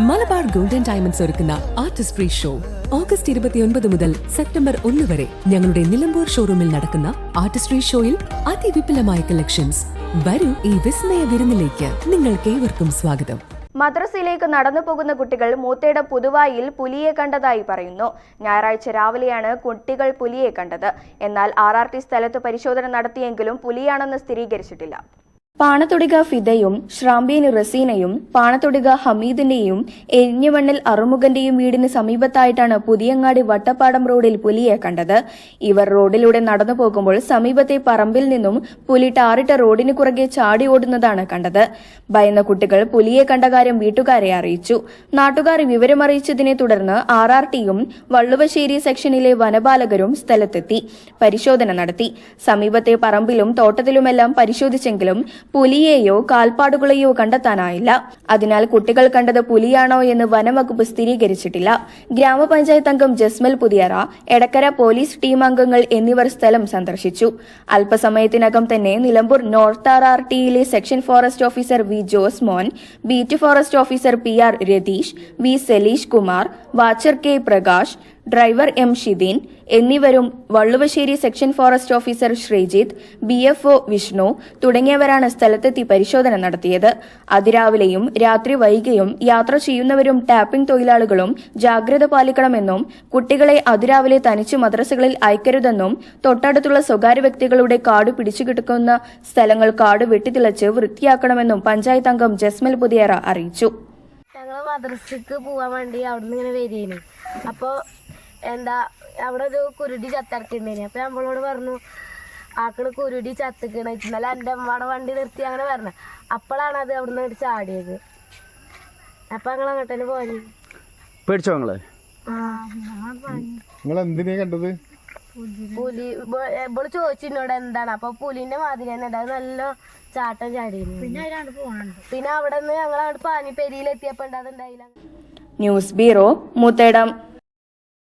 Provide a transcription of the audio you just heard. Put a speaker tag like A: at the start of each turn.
A: Malabar golden diamonds ഒരുക്കുന്ന Artistry show August 29 മുതൽ September 1 വരെ ഞങ്ങളുടെ നിലമ്പൂർ ഷോറൂമിൽ നടക്കുന്ന ആർട്ടിസ്ട്രി ഷോയിൽ അതിവിപുലമായ കളക്ഷൻസ്. വരൂ ഈ വിസ്മയ വിരുന്നിലേക്ക്. നിങ്ങൾക്കേവർക്കും സ്വാഗതം.
B: മദ്രസയിലേക്ക് നടന്നു പോകുന്ന കുട്ടികൾ മൂത്തേട പുതുവായിൽ പുലിയെ കണ്ടതായി പറയുന്നു. ഞായറാഴ്ച രാവിലെയാണ് കുട്ടികൾ പുലിയെ കണ്ടത്. എന്നാൽ RRT സ്ഥലത്ത് പരിശോധന നടത്തിയെങ്കിലും പുലിയാണെന്ന് സ്ഥിരീകരിച്ചിട്ടില്ല. പാണത്തൊടിക ഫിദയും ഷ്രാംബീൻ റസീനയും പാണത്തൊടിക ഹമീദിന്റെയും എരിഞ്ഞമണ്ണിൽ അറുമുഖന്റെയും വീടിന് സമീപത്തായിട്ടാണ് പുതിയങ്ങാടി വട്ടപ്പാടം റോഡിൽ പുലിയെ കണ്ടത്. ഇവർ റോഡിലൂടെ നടന്നു പോകുമ്പോൾ സമീപത്തെ പറമ്പിൽ നിന്നും പുലി ടാറിട്ട റോഡിന് കുറുകെ ചാടി ഓടുന്നതാണ് കണ്ടത്. ഭയന്ന കുട്ടികൾ പുലിയെ കണ്ട കാര്യം വീട്ടുകാരെ അറിയിച്ചു. നാട്ടുകാർ വിവരമറിയിച്ചതിനെ തുടർന്ന് RRTയും വള്ളുവശ്ശേരി സെക്ഷനിലെ വനപാലകരും സ്ഥലത്തെത്തി പരിശോധന നടത്തി. സമീപത്തെ പറമ്പിലും തോട്ടത്തിലുമെല്ലാം പരിശോധിച്ചെങ്കിലും പുലിയെയോ കാൽപ്പാടുകളെയോ കണ്ടെത്താനായില്ല. അതിനാൽ കുട്ടികൾ കണ്ടത് പുലിയാണോ എന്ന് വനംവകുപ്പ് സ്ഥിരീകരിച്ചിട്ടില്ല. ഗ്രാമപഞ്ചായത്ത് അംഗം ജസ്മൽ പുതിയറ, എടക്കര പോലീസ് ടീം അംഗങ്ങൾ എന്നിവർ സ്ഥലം സന്ദർശിച്ചു. അല്പസമയത്തിനകം തന്നെ നിലമ്പൂർ നോർത്ത് RRTയിലെ section forest officer V Jose Mon, beat forest officer PR Ratheesh, V Saleesh Kumar, watcher K Prakash, driver M Shideen എന്നിവരും Valluvassery section forest officer Sreejith, BFO Vishnu തുടങ്ങിയവരാണ് സ്ഥലത്തെത്തി പരിശോധന നടത്തിയത്. അതിരാവിലെയും രാത്രി വൈകിയും യാത്ര ചെയ്യുന്നവരും ടാപ്പിംഗ് തൊഴിലാളികളും ജാഗ്രത പാലിക്കണമെന്നും കുട്ടികളെ അതിരാവിലെ തനിച്ച് മദ്രസകളിൽ അയക്കരുതെന്നും തൊട്ടടുത്തുള്ള സ്വകാര്യ വ്യക്തികളുടെ കാട് പിടിച്ചുകിടക്കുന്ന സ്ഥലങ്ങൾ കാട് വെട്ടിത്തിളച്ച് വൃത്തിയാക്കണമെന്നും പഞ്ചായത്ത് അംഗം ജസ്മൽ പുതിയറ അറിയിച്ചു.
C: ഞങ്ങൾ മദ്രസക്ക് പോവാൻ വേണ്ടി അവിടുന്ന് ഇങ്ങനെ വരികയാണ്. അപ്പോൾ അവിടെ ഒരു കുരുടി ചത്തിറക്കിണ്ടേനി. അപ്പോൾ നമ്മളോട് പറഞ്ഞു ആക്കള് കുരുടി ചത്തിക്കണ. ഇന്നലെ എൻ്റെ അമ്മയുടെ വണ്ടി നിർത്തി അങ്ങനെ പറഞ്ഞു. അപ്പോഴാണ് അത് അവിടുന്ന് ചാടിയത്. അപ്പം ഞങ്ങൾ അങ്ങോട്ടന്നെ പോയി.
D: പേടിച്ചോ നിങ്ങള്?
C: കണ്ടത് പുലി. ഇവള് ചോദിച്ചിന്നോട് എന്താണ്. അപ്പൊ പുലിന്റെ മാതിരി തന്നെ അത് നല്ല ചാട്ടം ചാടിയിരുന്നു. പിന്നെ അവിടെ നിന്ന് ഞങ്ങൾ അവിടെ പാനി പെരിയിലെത്തിയപ്പോ ഉണ്ടായില്ല.
B: News bureau, Moothedam.